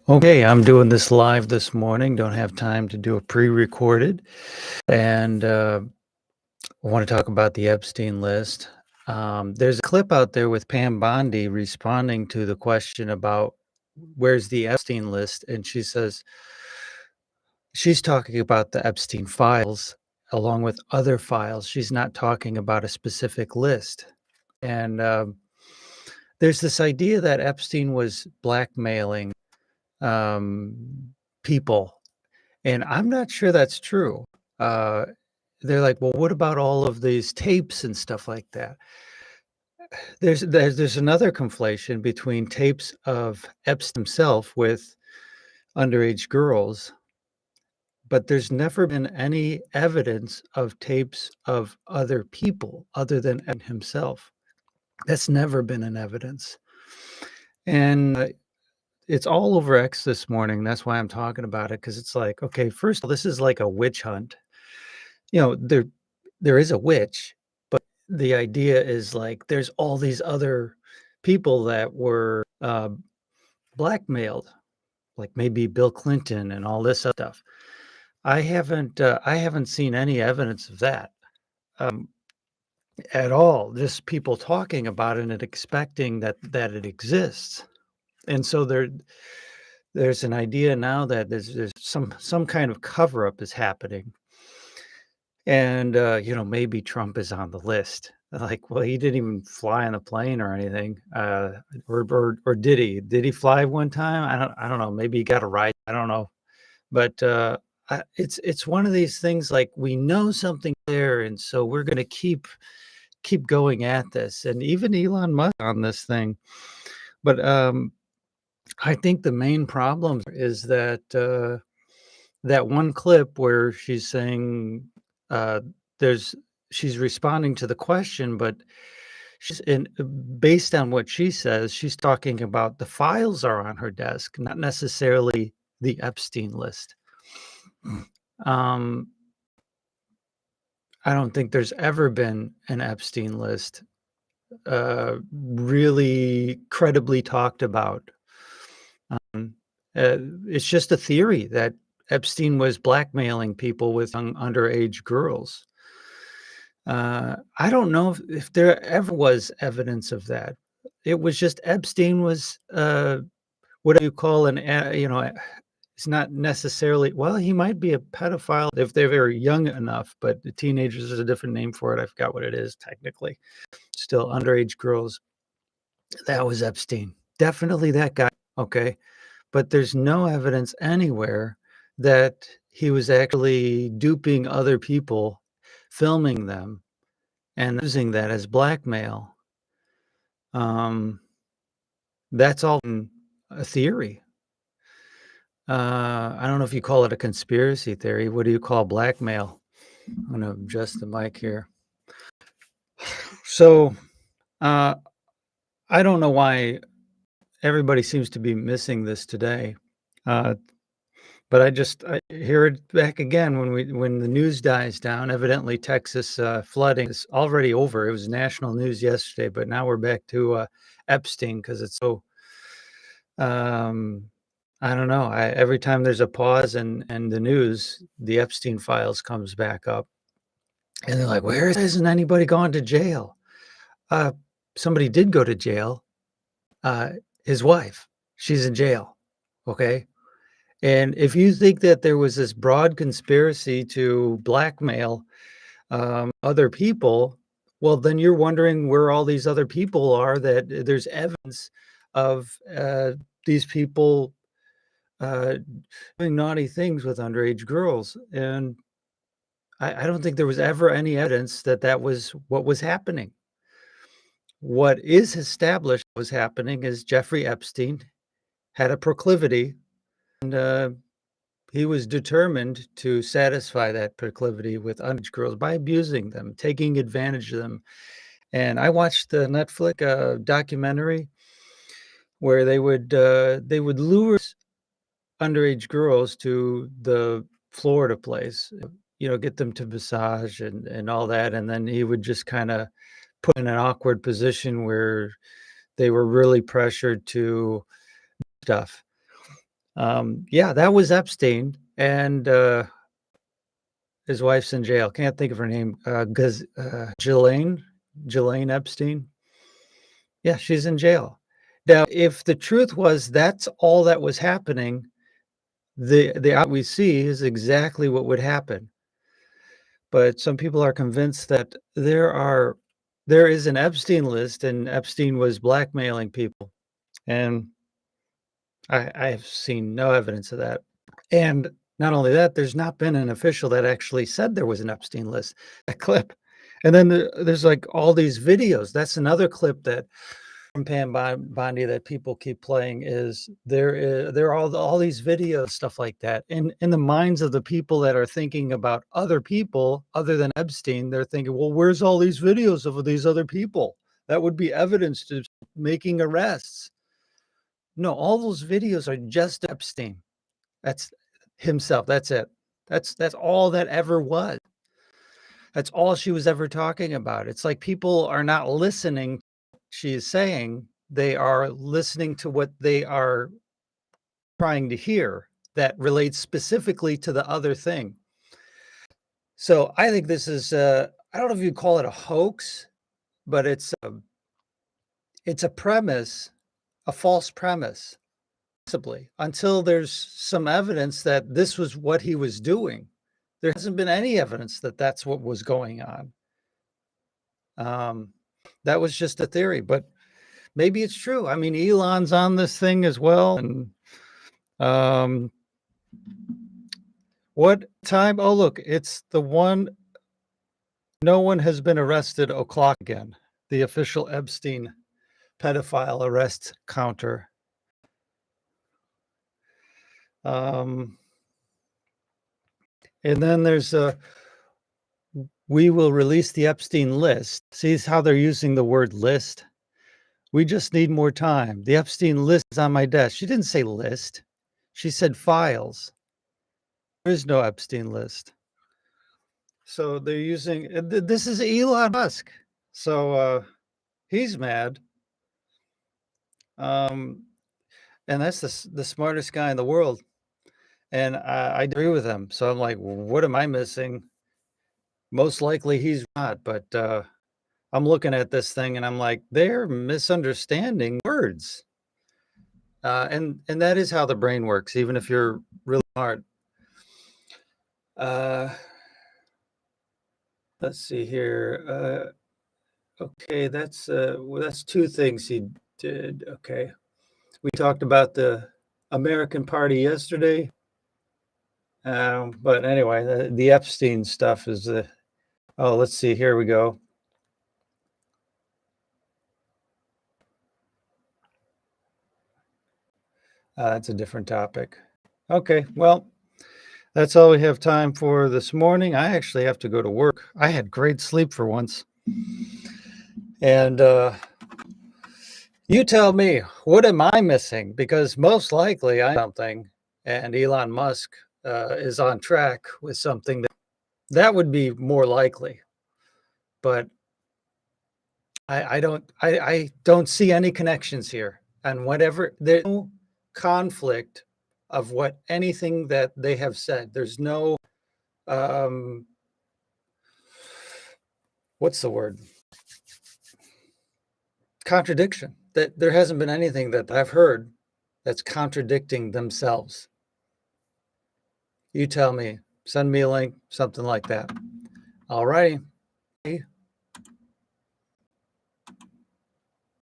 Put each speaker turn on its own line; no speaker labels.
Okay, I'm doing this live this morning. Don't have time to do a pre-recorded, and I want to talk about the Epstein list. There's a clip out there with Pam Bondi responding to the question about where's the Epstein list, and she says she's talking about the Epstein files along with other files. She's not talking about a specific list, and there's this idea that Epstein was blackmailing people. And I'm not sure that's true. Uh, they're like, "Well, what about all of these tapes and stuff like that?" There's another conflation between tapes of Epstein himself with underage girls, but there's never been any evidence of tapes of other people other than Epstein himself. That's never been an evidence. And it's all over X this morning. That's why I'm talking about it, because it's like, okay, first of all, this is like a witch hunt. There is a witch, but the idea is like there's all these other people that were blackmailed, like maybe Bill Clinton and all this other stuff. I haven't seen any evidence of that um, at all. Just people talking about it and expecting that it exists. And so there's an idea now that there's some kind of cover up is happening. And, maybe Trump is on the list. Like, well, he didn't even fly on a plane or anything, or did he? Did he fly one time? I don't know. Maybe he got a ride. I don't know. But it's one of these things. Like we know something there, and so we're going to keep going at this. And even Elon Musk on this thing. But I think the main problem is that that one clip where she's saying uh, there's she's responding to the question, but she's in based on what she says, she's talking about the files are on her desk, not necessarily the Epstein list. Um, I don't think there's ever been an Epstein list really credibly talked about. Um, it's just a theory that Epstein was blackmailing people with young underage girls. I don't know if there ever was evidence of that. It was just Epstein was, what do you call it's not necessarily, well, he might be a pedophile if they're very young enough, but the teenagers is a different name for it. I forgot what it is technically. Still underage girls. That was Epstein. Definitely that guy. Okay. But there's no evidence anywhere that he was actually duping other people, filming them, and using that as blackmail. Um, that's all a theory. I don't know if you call it a conspiracy theory. What do you call blackmail? I'm going to adjust the mic here. So uh, I don't know why everybody seems to be missing this today. Uh, but I hear it back again when the news dies down. Evidently, Texas flooding is already over. It was national news yesterday, but now we're back to Epstein because it's so. Um, I don't know. Every time there's a pause and the news, the Epstein files comes back up, and they're like, "Where hasn't anybody gone to jail?" Uh, Somebody did go to jail. Uh, his wife, she's in jail. Okay. And if you think that there was this broad conspiracy to blackmail other people, well, then you're wondering where all these other people are, that there's evidence of these people uh, doing naughty things with underage girls. And I don't think there was ever any evidence that that was what was happening. What is established was happening is Jeffrey Epstein had a proclivity, and he was determined to satisfy that proclivity with underage girls by abusing them, taking advantage of them. And I watched the Netflix documentary where they would lure underage girls to the Florida place, get them to massage and all that, and then he would just kind of put in an awkward position where they were really pressured to stuff. Yeah, that was Epstein, and, his wife's in jail. Can't think of her name, Ghislaine Epstein? Yeah, she's in jail. Now, if the truth was that's all that was happening, the out we see is exactly what would happen. But some people are convinced that there is an Epstein list, and Epstein was blackmailing people, and I have seen no evidence of that. And not only that, there's not been an official that actually said there was an Epstein list. A clip. And then there's, like, all these videos. That's another clip that from Bondi that people keep playing is there are all these videos, stuff like that. In the minds of the people that are thinking about other people other than Epstein, they're thinking, "Well, where's all these videos of these other people? That would be evidence to making arrests." No, all those videos are just Epstein. That's himself, that's it. That's all that ever was. That's all she was ever talking about. It's like people are not listening she is saying, they are listening to what they are trying to hear that relates specifically to the other thing. So I think this is, I don't know if you'd call it a hoax, but it's a premise, a false premise, possibly, until there's some evidence that this was what he was doing. There hasn't been any evidence that that's what was going on. Um, that was just a theory, but maybe it's true. I mean, Elon's on this thing as well, and um, what time? Oh, look, it's the one. No one has been arrested o'clock again. The official Epstein pedophile arrest counter. Um, and then there's a. We will release the Epstein list. See how they're using the word list? We just need more time. The Epstein list is on my desk. She didn't say list. She said files. There is no Epstein list. So they're using this is Elon Musk. So he's mad. Um, and that's the smartest guy in the world. And I agree with him. So I'm like, what am I missing? Most likely he's not, but I'm looking at this thing and I'm like, they're misunderstanding words. And that is how the brain works, even if you're really smart. Uh, let's see here. Okay, that's two things he did. Okay. We talked about the American Party yesterday. But anyway, the Epstein stuff is oh, let's see. Here we go. It's a different topic. Okay, well, that's all we have time for this morning. I actually have to go to work. I had great sleep for once. And you tell me, what am I missing? Because most likely I something, and Elon Musk is on track with something that would be more likely. But I don't see any connections here. And whatever there's no conflict of what anything that they have said. There's no um what's the word? Contradiction. That there hasn't been anything that I've heard that's contradicting themselves. You tell me, send me a link, something like that. All righty.